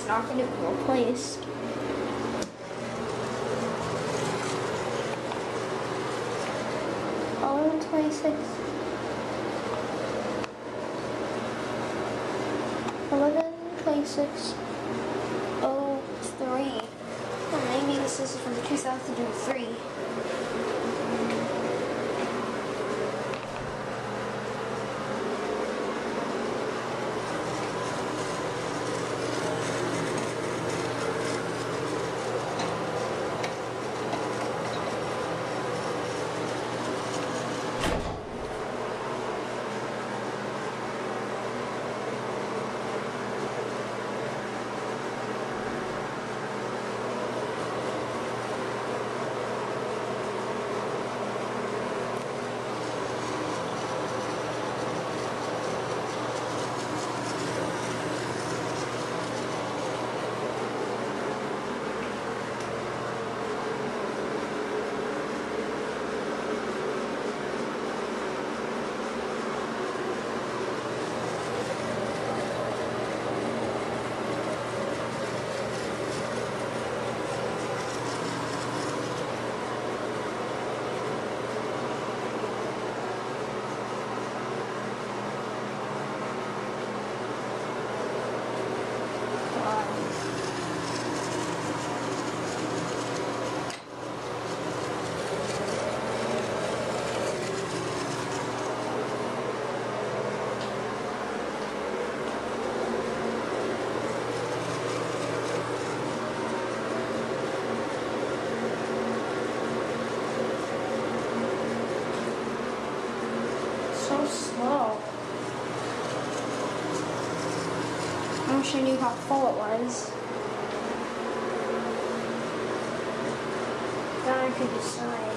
it's not going to be replaced. Oh, 26. 1126 03. Well, maybe this is from 2003. So slow. I wish I knew how full it was. Then I could decide.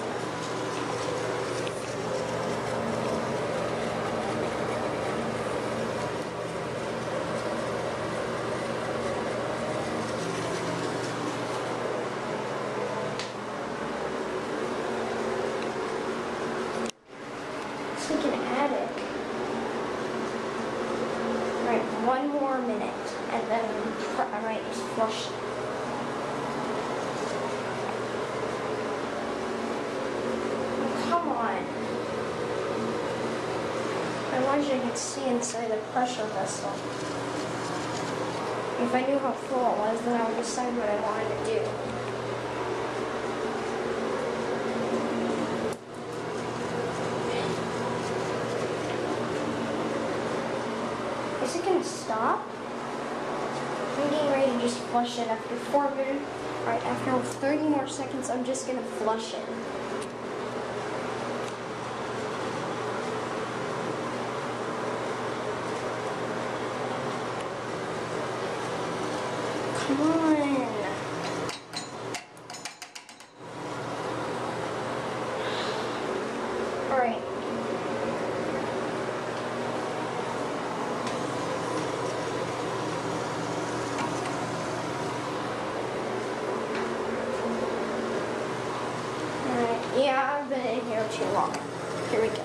It's like an attic. Right, one more minute, and then I might just flush it. Oh, come on. I wish I could see inside the pressure vessel. If I knew how full it was, then I would decide what I wanted to do. Is it gonna stop? I'm getting ready to just flush it after 4 minutes. Alright, after 30 more seconds, I'm just gonna flush it. Come on. Alright. Yeah, I've been in here too long. Here we go.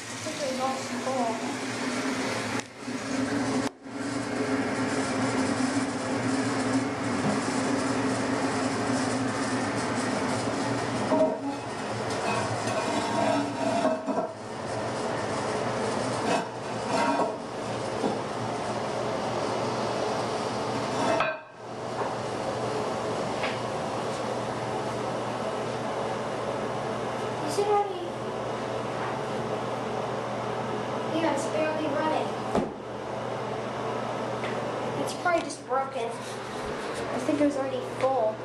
I think we lost the ball. Is it already? Yeah, it's barely running. It's probably just broken. I think it was already full.